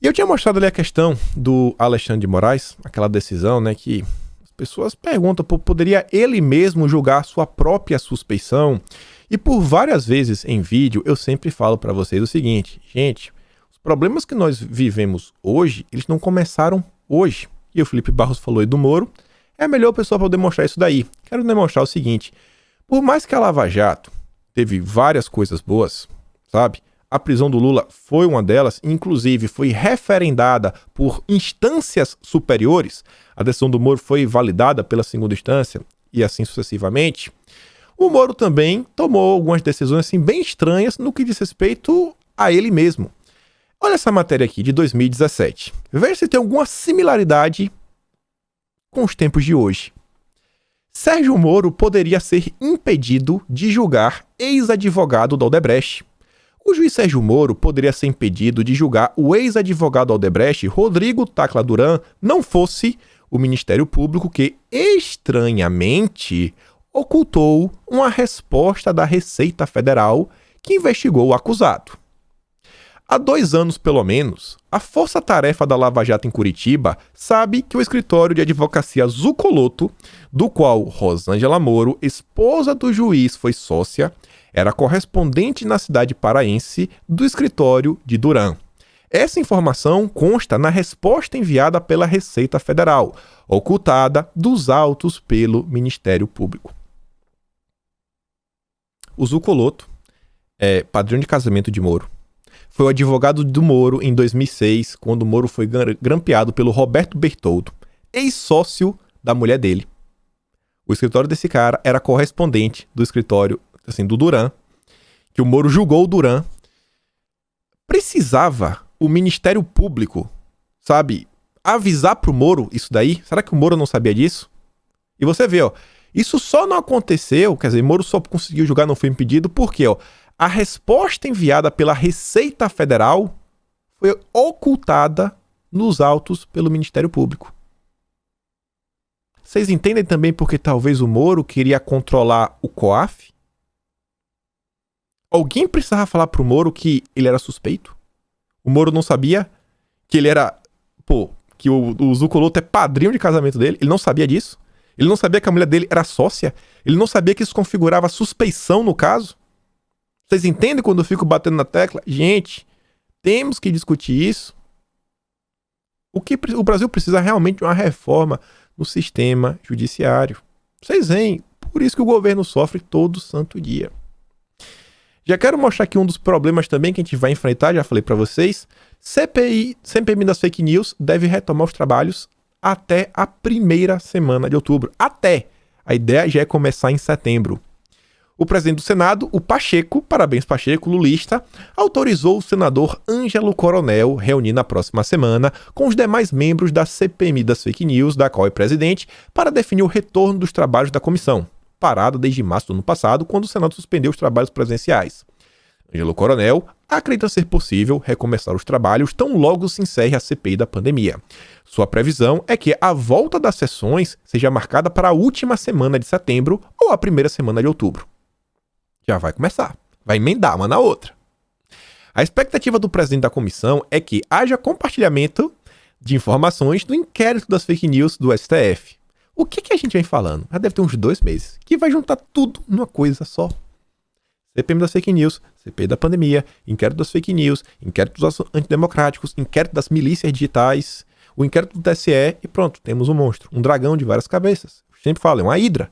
E eu tinha mostrado ali a questão do Alexandre de Moraes, aquela decisão, né, que as pessoas perguntam, poderia ele mesmo julgar sua própria suspeição? E por várias vezes em vídeo eu sempre falo para vocês o seguinte, gente, os problemas que nós vivemos hoje, eles não começaram hoje. E o Felipe Barros falou aí do Moro, é a melhor pessoa para demonstrar isso daí. Quero demonstrar o seguinte, por mais que a Lava Jato teve várias coisas boas, sabe? A prisão do Lula foi uma delas, inclusive foi referendada por instâncias superiores. A decisão do Moro foi validada pela segunda instância e assim sucessivamente. O Moro também tomou algumas decisões assim, bem estranhas no que diz respeito a ele mesmo. Olha essa matéria aqui de 2017. Veja se tem alguma similaridade com os tempos de hoje. Sérgio Moro poderia ser impedido de julgar ex-advogado da Odebrecht. O juiz Sérgio Moro poderia ser impedido de julgar o ex-advogado Odebrecht, Rodrigo Tacla Duran, não fosse o Ministério Público que, estranhamente, ocultou uma resposta da Receita Federal que investigou o acusado. Há 2 anos, pelo menos, a força-tarefa da Lava Jato em Curitiba sabe que o escritório de advocacia Zucoloto, do qual Rosângela Moro, esposa do juiz, foi sócia, era correspondente na cidade paraense do escritório de Duran. Essa informação consta na resposta enviada pela Receita Federal, ocultada dos autos pelo Ministério Público. O Zucoloto é padrinho de casamento de Moro. Foi o advogado do Moro em 2006, quando o Moro foi grampeado pelo Roberto Bertoldo, ex-sócio da mulher dele. O escritório desse cara era correspondente do escritório assim, do Duran, que o Moro julgou o Duran. Precisava o Ministério Público, sabe, avisar pro Moro isso daí? Será que o Moro não sabia disso? E você vê, ó, isso só não aconteceu, quer dizer, Moro só conseguiu julgar, não foi impedido, porque, ó, a resposta enviada pela Receita Federal foi ocultada nos autos pelo Ministério Público. Vocês entendem também porque talvez o Moro queria controlar o COAF? Alguém precisava falar pro Moro que ele era suspeito? O Moro não sabia que ele era... que o Zucoloto é padrinho de casamento dele? Ele não sabia disso? Ele não sabia que a mulher dele era sócia? Ele não sabia que isso configurava suspeição no caso? Vocês entendem quando eu fico batendo na tecla? Gente, temos que discutir isso. O Brasil precisa realmente de uma reforma no sistema judiciário. Vocês veem, por isso que o governo sofre todo santo dia. Já quero mostrar aqui um dos problemas também que a gente vai enfrentar, já falei para vocês. CPMI das fake news deve retomar os trabalhos até a primeira semana de outubro. Até! A ideia já é começar em setembro. O presidente do Senado, o Pacheco, parabéns Pacheco, lulista, autorizou o senador Ângelo Coronel reunir na próxima semana com os demais membros da CPMI das fake news, da qual é presidente, para definir o retorno dos trabalhos da comissão, parada desde março do ano passado, quando o Senado suspendeu os trabalhos presenciais. Ângelo Coronel acredita ser possível recomeçar os trabalhos tão logo se encerre a CPI da pandemia. Sua previsão é que a volta das sessões seja marcada para a última semana de setembro ou a primeira semana de outubro. Já vai começar, vai emendar uma na outra. A expectativa do presidente da comissão é que haja compartilhamento de informações do inquérito das fake news do STF. O que a gente vem falando? Já deve ter uns 2 meses, que vai juntar tudo numa coisa só. CPMI das fake news, CPI da pandemia, inquérito das fake news, inquérito dos antidemocráticos, inquérito das milícias digitais, o inquérito do TSE e pronto, temos um monstro, um dragão de várias cabeças. Eu sempre falo, é uma hidra.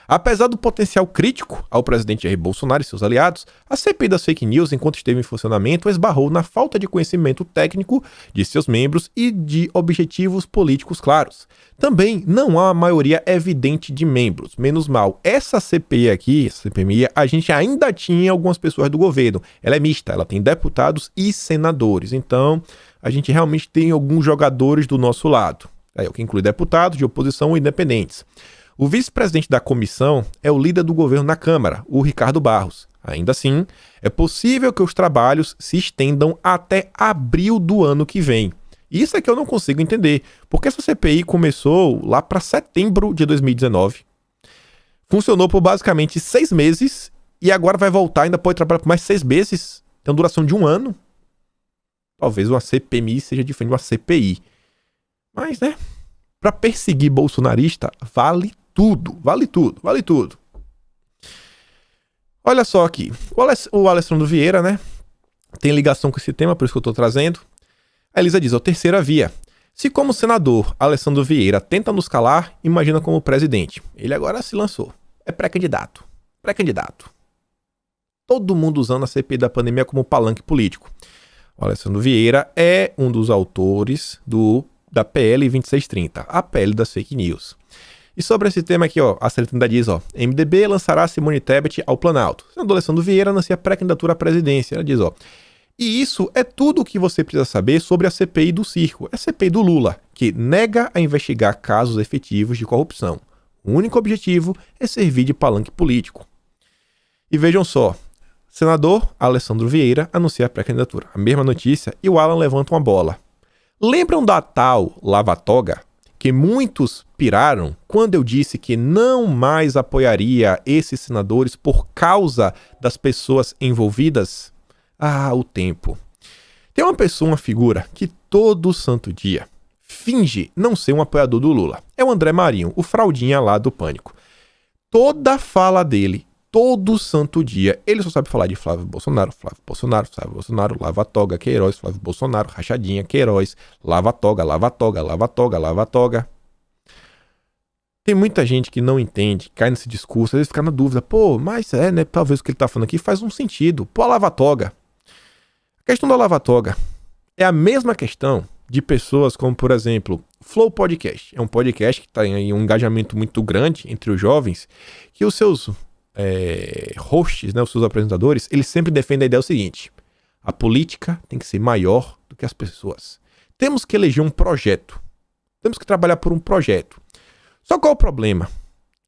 Apesar do potencial crítico ao presidente Jair Bolsonaro e seus aliados, a CPI das fake news, enquanto esteve em funcionamento, esbarrou na falta de conhecimento técnico de seus membros e de objetivos políticos claros. Também não há uma maioria evidente de membros. Menos mal, essa CPI aqui, CPMI, a gente ainda tinha algumas pessoas do governo. Ela é mista, ela tem deputados e senadores. Então, a gente realmente tem alguns jogadores do nosso lado. O que inclui deputados de oposição ou independentes. O vice-presidente da comissão é o líder do governo na Câmara, o Ricardo Barros. Ainda assim, é possível que os trabalhos se estendam até abril do ano que vem. Isso é que eu não consigo entender, porque essa CPI começou lá para setembro de 2019, funcionou por basicamente 6 meses e agora vai voltar, ainda pode trabalhar por mais 6 meses, tem uma duração de 1 ano. Talvez uma CPMI seja diferente de uma CPI. Mas, né? Pra perseguir bolsonarista, vale tudo. Vale tudo. Vale tudo. Olha só aqui. O Alessandro Vieira, né? Tem ligação com esse tema, por isso que eu tô trazendo. A Elisa diz, terceira via. Se como senador Alessandro Vieira tenta nos calar, imagina como presidente. Ele agora se lançou. É pré-candidato. Pré-candidato. Todo mundo usando a CPI da pandemia como palanque político. O Alessandro Vieira é um dos autores da PL 2630, a PL das fake news. E sobre esse tema aqui, a Celita diz, MDB lançará Simone Tebet ao Planalto. O senador Alessandro Vieira anuncia pré-candidatura à presidência. Ela diz, e isso é tudo o que você precisa saber sobre a CPI do circo. É a CPI do Lula, que nega a investigar casos efetivos de corrupção. O único objetivo é servir de palanque político. E vejam só, senador Alessandro Vieira anuncia a pré-candidatura. A mesma notícia e o Alan levanta uma bola. Lembram da tal Lava Toga? Que muitos piraram quando eu disse que não mais apoiaria esses senadores por causa das pessoas envolvidas? O tempo. Tem uma figura que todo santo dia finge não ser um apoiador do Lula. É o André Marinho, o fraldinha lá do Pânico. Toda fala dele, todo santo dia, ele só sabe falar de Flávio Bolsonaro, Lava Toga, Queiroz, Flávio Bolsonaro, Rachadinha, Queiroz, Lava Toga. Tem muita gente que não entende, cai nesse discurso, às vezes fica na dúvida, mas né, talvez o que ele tá falando aqui faz um sentido. A Lava Toga. A questão da Lava Toga é a mesma questão de pessoas como, por exemplo, Flow Podcast. É um podcast que tem aí um engajamento muito grande entre os jovens, que os seus hosts, né, os seus apresentadores, eles sempre defendem a ideia seguinte: a política tem que ser maior do que as pessoas. Temos que eleger um projeto. Temos que trabalhar por um projeto. Só qual é o problema?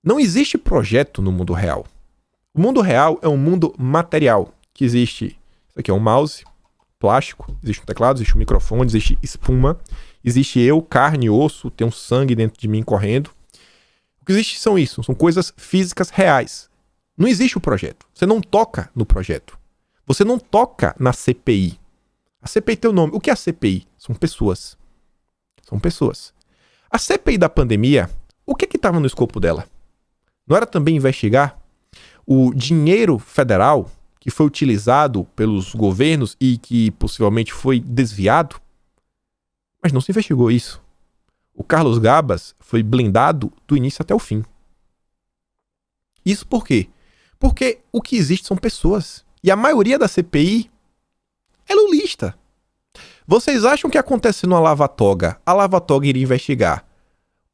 Não existe projeto no mundo real. O mundo real é um mundo material, que existe, isso aqui é um mouse, plástico, existe um teclado, existe um microfone, existe espuma, existe eu, carne e osso, tem um sangue dentro de mim correndo. O que existe são coisas físicas reais. Não existe o projeto. Você não toca no projeto. Você não toca na CPI. A CPI tem o nome. O que é a CPI? São pessoas. São pessoas. A CPI da pandemia, o que estava no escopo dela? Não era também investigar o dinheiro federal que foi utilizado pelos governos e que possivelmente foi desviado? Mas não se investigou isso. O Carlos Gabas foi blindado do início até o fim. Isso por quê? Porque o que existe são pessoas. E a maioria da CPI é lulista. Vocês acham que acontecendo a Lava Toga, a Lava Toga iria investigar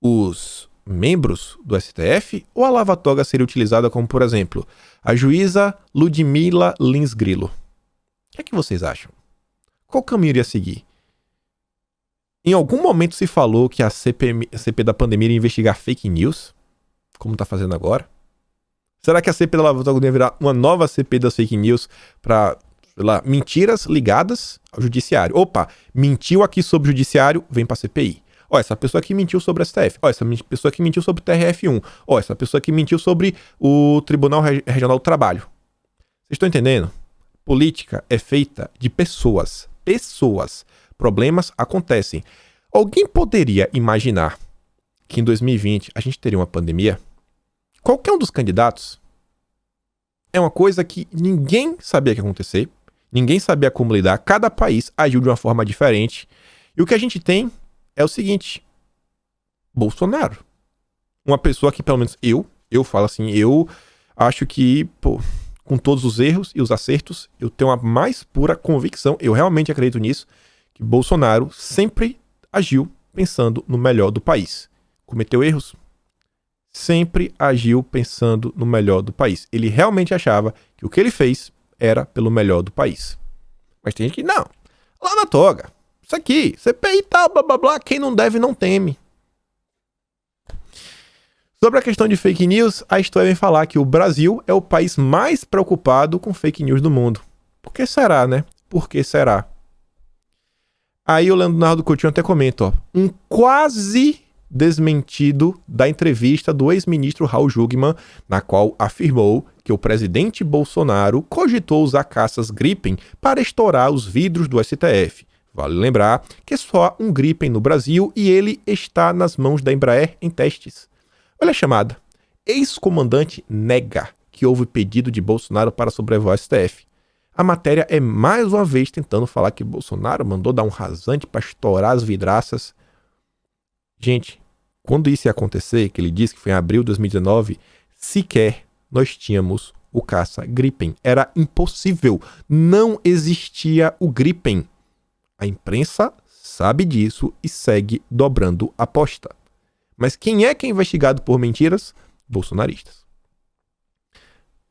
os membros do STF, ou a Lava Toga seria utilizada como, por exemplo, a juíza Ludmila Lins Grillo? O que vocês acham? Qual caminho iria seguir? Em algum momento se falou que a CPI da pandemia iria investigar fake news, como está fazendo agora? Será que a CPI da Lava Toga ia virar uma nova CPI das fake news para, mentiras ligadas ao judiciário? Opa, mentiu aqui sobre o judiciário, vem para a CPI. Essa pessoa que mentiu sobre o STF. Essa pessoa que mentiu sobre o TRF1. Essa pessoa que mentiu sobre o Tribunal Regional do Trabalho. Vocês estão entendendo? Política é feita de pessoas. Pessoas. Problemas acontecem. Alguém poderia imaginar que em 2020 a gente teria uma pandemia? Qualquer um dos candidatos é uma coisa que ninguém sabia que ia acontecer. Ninguém sabia como lidar. Cada país agiu de uma forma diferente. E o que a gente tem é o seguinte: Bolsonaro. Uma pessoa que, pelo menos eu falo assim, eu acho que, com todos os erros e os acertos, eu tenho a mais pura convicção, eu realmente acredito nisso, que Bolsonaro sempre agiu pensando no melhor do país. Cometeu erros? Sempre agiu pensando no melhor do país. Ele realmente achava que o que ele fez era pelo melhor do país. Mas tem gente que, não, lá na toga. Isso aqui, CPI e tal, blá blá blá, quem não deve não teme. Sobre a questão de fake news, a história vem falar que o Brasil é o país mais preocupado com fake news do mundo. Por que será, né? Por que será? Aí o Leonardo Coutinho até comenta, um quase desmentido da entrevista do ex-ministro Raul Jungmann, na qual afirmou que o presidente Bolsonaro cogitou usar caças Gripen para estourar os vidros do STF. Vale lembrar que só há um Gripen no Brasil e ele está nas mãos da Embraer em testes. Olha a chamada. Ex-comandante nega que houve pedido de Bolsonaro para sobrevoar o STF. A matéria é mais uma vez tentando falar que Bolsonaro mandou dar um rasante para estourar as vidraças. Gente, quando isso ia acontecer, que ele disse que foi em abril de 2019, sequer nós tínhamos o caça Gripen. Era impossível. Não existia o Gripen. A imprensa sabe disso e segue dobrando a aposta. Mas quem é investigado por mentiras? Bolsonaristas.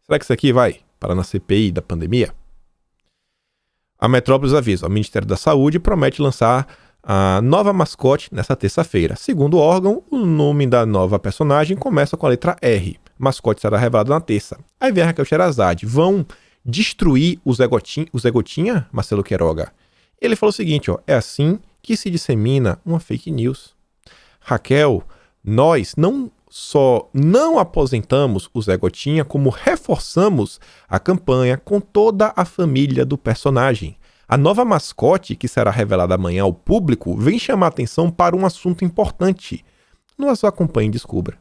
Será que isso aqui vai parar na CPI da pandemia? A Metrópolis avisa, o Ministério da Saúde promete lançar a nova mascote nessa terça-feira. Segundo o órgão, o nome da nova personagem começa com a letra R. O mascote será revelado na terça. Aí vem a Raquel Sherazade. Vão destruir o Zé Gotinha, Marcelo Queiroga? Ele falou o seguinte, é assim que se dissemina uma fake news. Raquel, nós não só não aposentamos o Zé Gotinha, como reforçamos a campanha com toda a família do personagem. A nova mascote, que será revelada amanhã ao público, vem chamar atenção para um assunto importante. Nos acompanhe e descubra.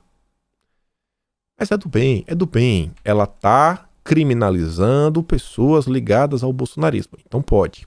Mas é do bem. Ela está criminalizando pessoas ligadas ao bolsonarismo. Então pode.